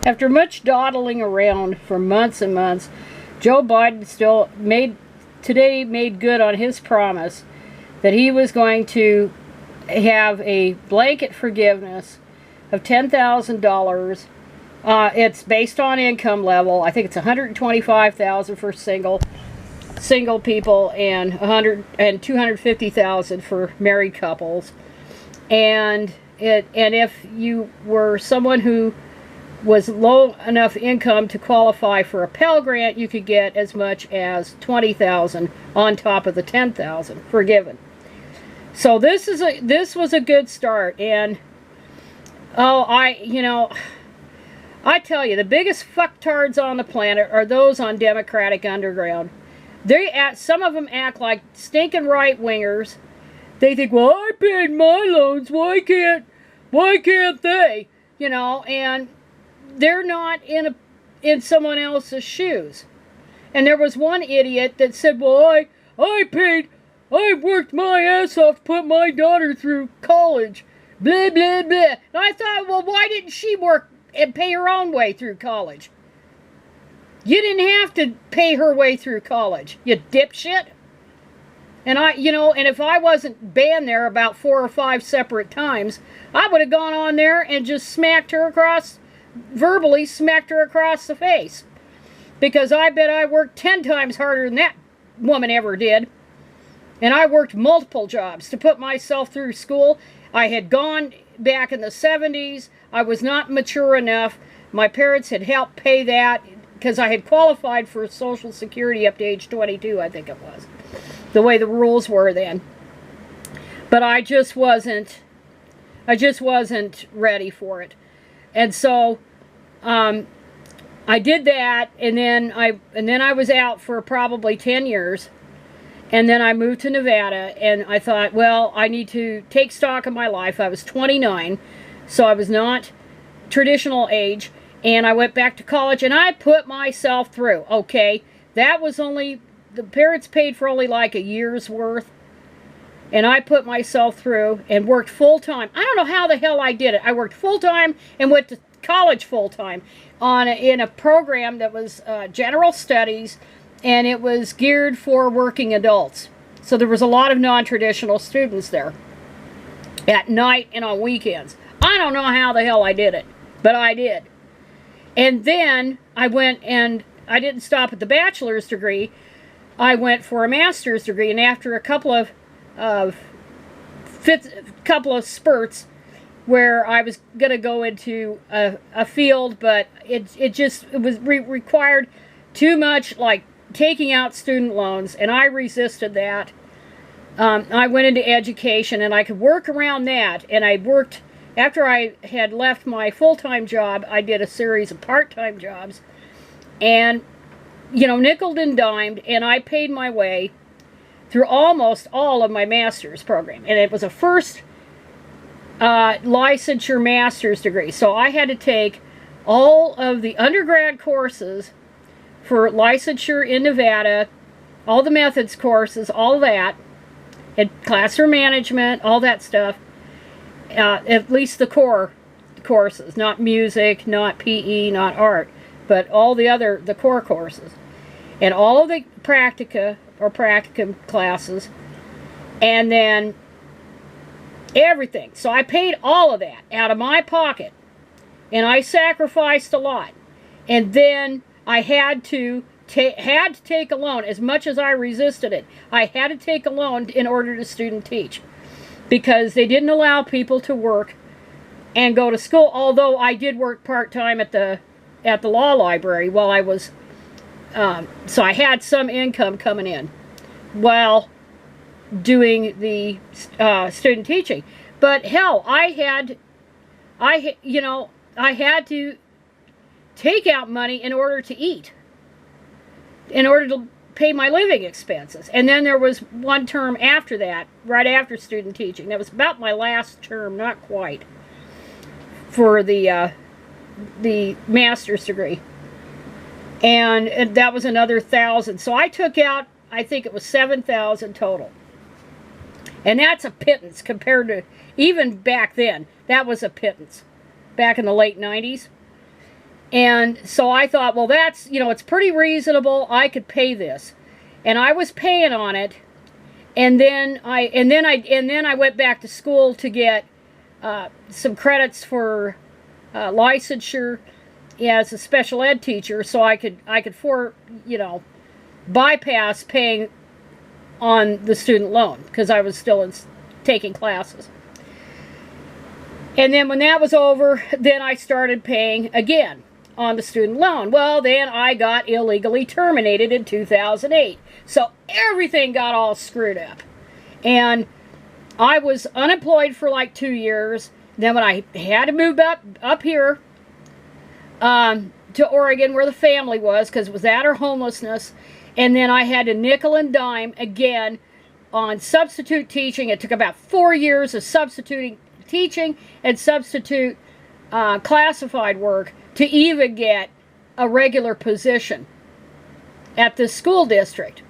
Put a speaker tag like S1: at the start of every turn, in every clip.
S1: After much dawdling around for months and months, Joe Biden made good on his promise that he was going to have a blanket forgiveness of $10,000. It's based on income level. I think it's $125,000 for single people and $250,000 for married couples. And if you were someone who was low enough income to qualify for a Pell Grant, you could get as much as $20,000 on top of the $10,000 forgiven. So this was a good start. And I tell you, the biggest fucktards on the planet are those on Democratic Underground. Some of them act like stinking right-wingers. They think, well, I paid my loans, why can't they? And they're not in someone else's shoes. And there was one idiot that said, well, I worked my ass off to put my daughter through college. Blah, blah, blah. And I thought, well, why didn't she work and pay her own way through college? You didn't have to pay her way through college, you dipshit. And and if I wasn't banned there about 4 or 5 separate times, I would have gone on there and just verbally smacked her across the face. Because I bet I worked 10 times harder than that woman ever did. And I worked multiple jobs to put myself through school. I had gone back in the 70s. I was not mature enough. My parents had helped pay that because I had qualified for Social Security up to age 22, I think it was. The way the rules were then. But I just wasn't ready for it. And so I did that, and then I was out for probably 10 years. And then I moved to Nevada, and I thought, well, I need to take stock of my life. I was 29, so I was not traditional age, and I went back to college, and I put myself through. Okay, that was only, the parents paid for only like a year's worth, and I put myself through and worked full-time. I don't know how the hell I did it. I worked full-time and went to college full-time in a program that was general studies, and it was geared for working adults. So there was a lot of non-traditional students there at night and on weekends. I don't know how the hell I did it, but I did. And then I went, and I didn't stop at the bachelor's degree. I went for a master's degree, and after a couple of spurts where I was going to go into a field, but it required too much, like taking out student loans, and I resisted that. I went into education, and I could work around that, and I worked, after I had left my full-time job, I did a series of part-time jobs, and, nickel and dimed, and I paid my way through almost all of my master's program, and it was a first licensure master's degree, so I had to take all of the undergrad courses for licensure in Nevada, all the methods courses, all that, and classroom management, all that stuff, at least the core courses, not music, not PE, not art, but all the core courses, and all of the practica or practicum classes, and then everything. So I paid all of that out of my pocket, and I sacrificed a lot, and then I had to take a loan. As much as I resisted it, I had to take a loan in order to student teach, because they didn't allow people to work and go to school. Although I did work part-time at the law library while I was, so I had some income coming in while doing the student teaching. But hell, I had to take out money in order to eat, in order to pay my living expenses. And then there was one term after that, right after student teaching. That was about my last term, not quite, for the master's degree. And that was another $1,000. So I took out, I think it was $7,000 total. And that's a pittance compared to, even back then, that was a pittance, back in the late 90s. And so I thought, well, that's, it's pretty reasonable. I could pay this. And I was paying on it. And then I went back to school to get some credits for licensure as a special ed teacher, so I could bypass paying on the student loan because I was still taking classes. And then when that was over, then I started paying again on the student loan. Well, then I got illegally terminated in 2008. So everything got all screwed up. And I was unemployed for like 2 years. Then when I had to move up here to Oregon where the family was, because it was that or homelessness, and then I had to nickel and dime again on substitute teaching. It took about 4 years of substituting teaching and substitute classified work to even get a regular position at this school district.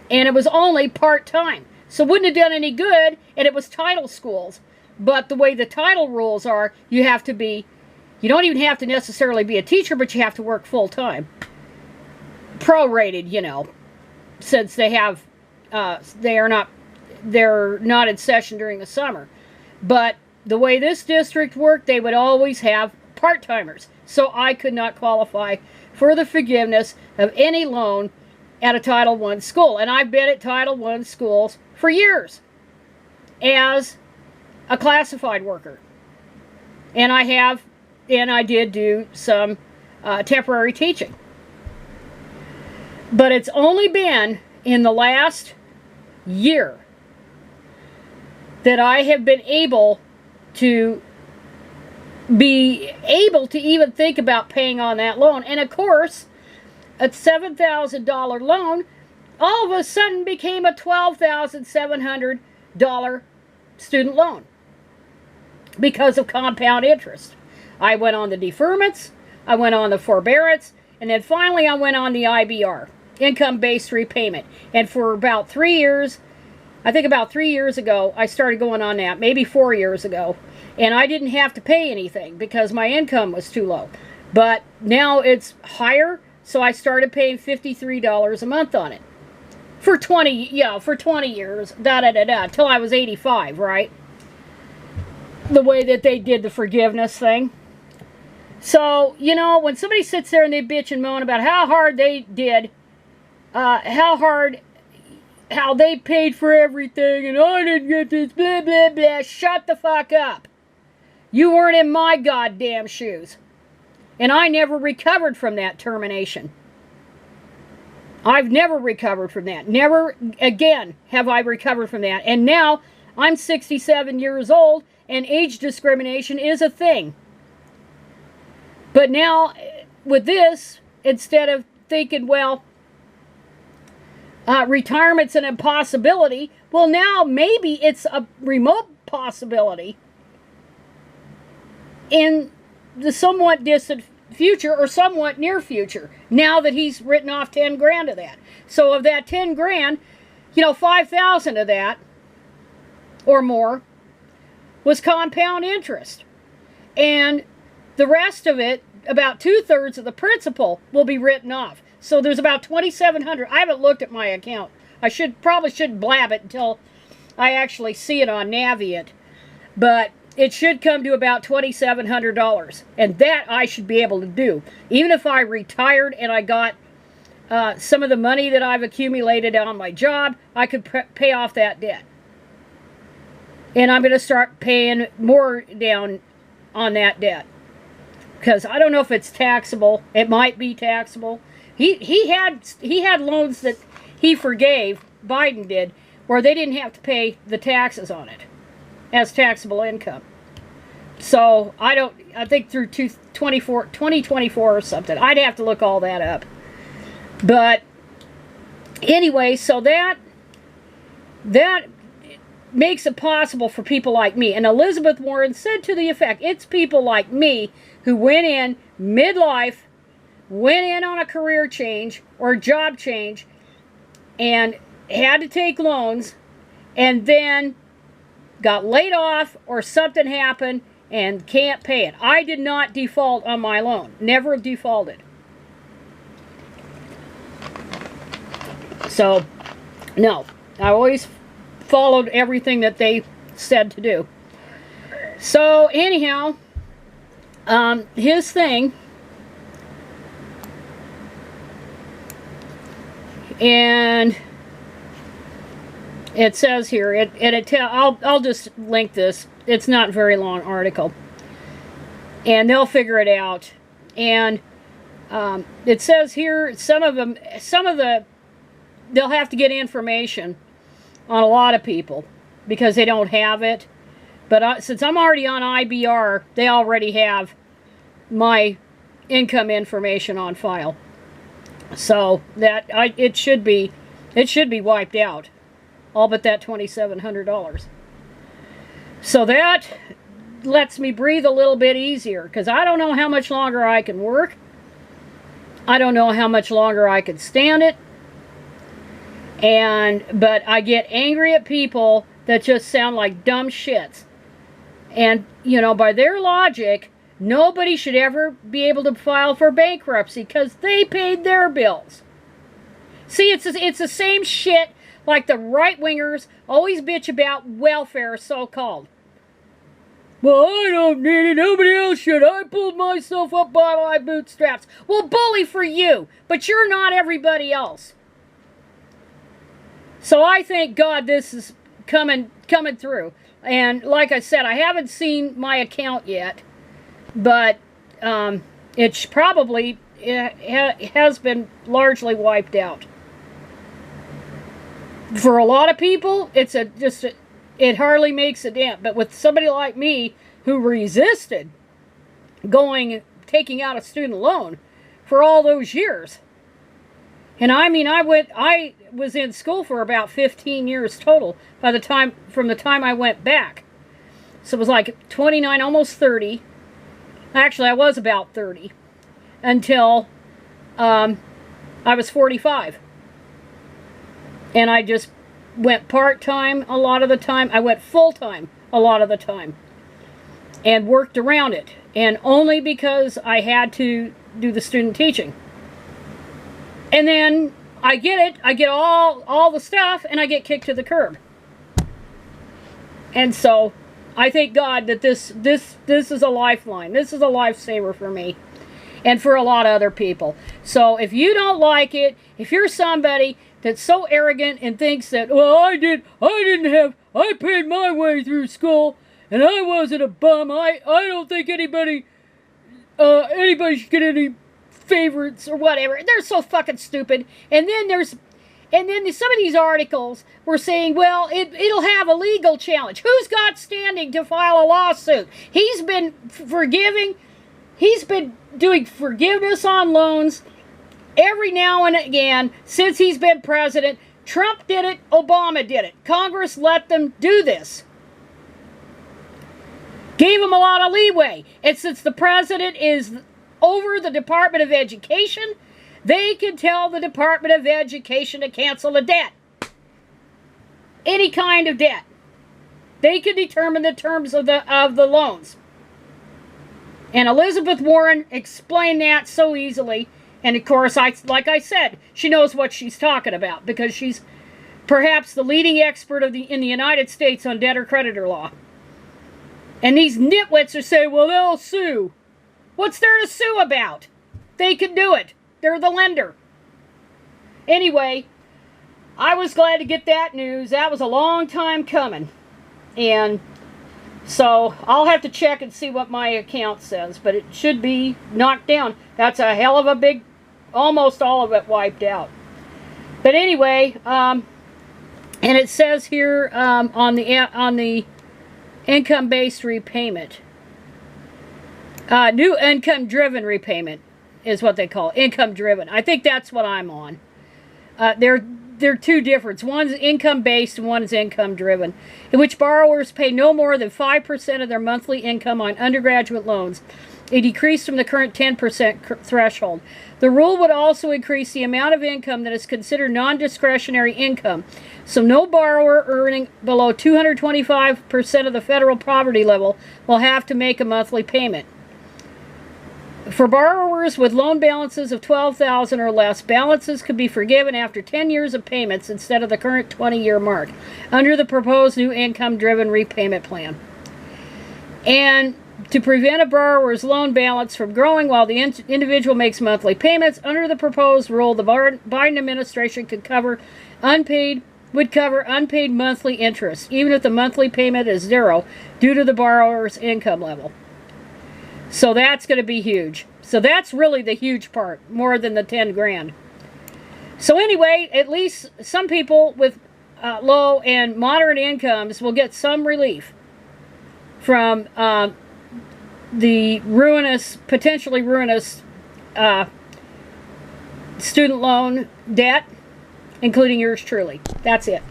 S1: And it was only part-time. So it wouldn't have done any good, and it was title schools. But the way the title rules are, you don't even have to necessarily be a teacher, but you have to work full-time. Prorated, since they're not in session during the summer. But the way this district worked, they would always have part-timers. So I could not qualify for the forgiveness of any loan at a Title I school. And I've been at Title I schools for years as a classified worker. And I did do some temporary teaching. But it's only been in the last year that I have been able to even think about paying on that loan. And of course, a $7,000 loan all of a sudden became a $12,700 student loan because of compound interest. I went on the deferments, I went on the forbearance, and then finally I went on the IBR, income-based repayment. And for about 3 years, I think about 3 years ago, I started going on that, maybe 4 years ago. And I didn't have to pay anything because my income was too low. But now it's higher, so I started paying $53 a month on it. For 20 years, till I was 85, right? The way that they did the forgiveness thing. So, when somebody sits there and they bitch and moan about how hard they did, how they paid for everything, and I didn't get this, blah, blah, blah, shut the fuck up. You weren't in my goddamn shoes. And I never recovered from that termination. I've never recovered from that. Never again have I recovered from that. And now I'm 67 years old and age discrimination is a thing. But now with this, instead of thinking, well, retirement's an impossibility, well, now maybe it's a remote possibility in the somewhat distant future or somewhat near future, now that he's written off 10 grand of that. So of that 10 grand, 5,000 of that or more was compound interest. And the rest of it, about 2/3 of the principal, will be written off. So there's about $2,700. I haven't looked at my account. I probably shouldn't blab it until I actually see it on Navient. But it should come to about $2,700. And that I should be able to do. Even if I retired and I got some of the money that I've accumulated on my job, I could pay off that debt. And I'm going to start paying more down on that debt. Because I don't know if it's taxable. It might be taxable. He had loans that he forgave, Biden did, where they didn't have to pay the taxes on it as taxable income. So I think through 2024 or something. I'd have to look all that up. But anyway, so that makes it possible for people like me. And Elizabeth Warren said to the effect, it's people like me who went in midlife, went in on a career change or job change and had to take loans and then got laid off or something happened and can't pay it. I did not default on my loan. Never defaulted. So, no. I always followed everything that they said to do. So, anyhow, his thing, and it says here, I'll just link this. It's not a very long article, and they'll figure it out. And it says here, they'll have to get information on a lot of people because they don't have it. But since I'm already on IBR, they already have my income information on file. So that it should be wiped out, all but that $2,700. So that lets me breathe a little bit easier, because I don't know how much longer I can work. I don't know how much longer I can stand it. But I get angry at people that just sound like dumb shits. And, you know, by their logic, nobody should ever be able to file for bankruptcy because they paid their bills. See, it's the same shit like the right-wingers always bitch about welfare, so-called. Well, I don't need it. Nobody else should. I pulled myself up by my bootstraps. Well, bully for you, but you're not everybody else. So I thank God this is coming through. And like I said, I haven't seen my account yet, but it probably has been largely wiped out. For a lot of people, it hardly makes a dent. But with somebody like me who resisted taking out a student loan for all those years, and I mean, I was in school for about 15 years total from the time I went back. So it was like 29, almost 30. Actually, I was about 30 until I was 45. And I just went part-time a lot of the time. I went full-time a lot of the time and worked around it. And only because I had to do the student teaching. And then I get all the stuff, and I get kicked to the curb. And so I thank God that this is a lifeline. This is a lifesaver for me and for a lot of other people. So if you don't like it, if you're somebody that's so arrogant and thinks that, well, I paid my way through school and I wasn't a bum. I don't think anybody should get any favorites or whatever. They're so fucking stupid. And then some of these articles were saying, well, it'll have a legal challenge. Who's got standing to file a lawsuit? He's been forgiving. He's been doing forgiveness on loans every now and again since he's been president. Trump did it. Obama did it. Congress let them do this. Gave him a lot of leeway. And since the president is over the Department of Education, they can tell the Department of Education to cancel a debt. Any kind of debt. They can determine the terms of the loans. And Elizabeth Warren explained that so easily. And of course, like I said, she knows what she's talking about because she's perhaps the leading expert in the United States on debtor-creditor law. And these nitwits are saying, well, they'll sue. What's there to sue about? They can do it. They're the lender. Anyway, I was glad to get that news. That was a long time coming. And so I'll have to check and see what my account says. But it should be knocked down. That's a hell of a big, almost all of it wiped out. But anyway, and it says here on the income-based repayment. New income-driven repayment is what they call it. Income-driven. I think that's what I'm on. They're two different. One's income-based and one is income-driven, in which borrowers pay no more than 5% of their monthly income on undergraduate loans a decrease from the current 10% threshold. The rule would also increase the amount of income that is considered non-discretionary income. So no borrower earning below 225% of the federal poverty level will have to make a monthly payment. For borrowers with loan balances of $12,000 or less, balances could be forgiven after 10 years of payments instead of the current 20-year mark under the proposed new income-driven repayment plan. And to prevent a borrower's loan balance from growing while the individual makes monthly payments, under the proposed rule, the Biden administration would cover unpaid monthly interest, even if the monthly payment is zero, due to the borrower's income level. So that's going to be huge. So that's really the huge part, more than the 10 grand. So anyway, at least some people with low and moderate incomes will get some relief from the potentially ruinous student loan debt, including yours truly. That's it.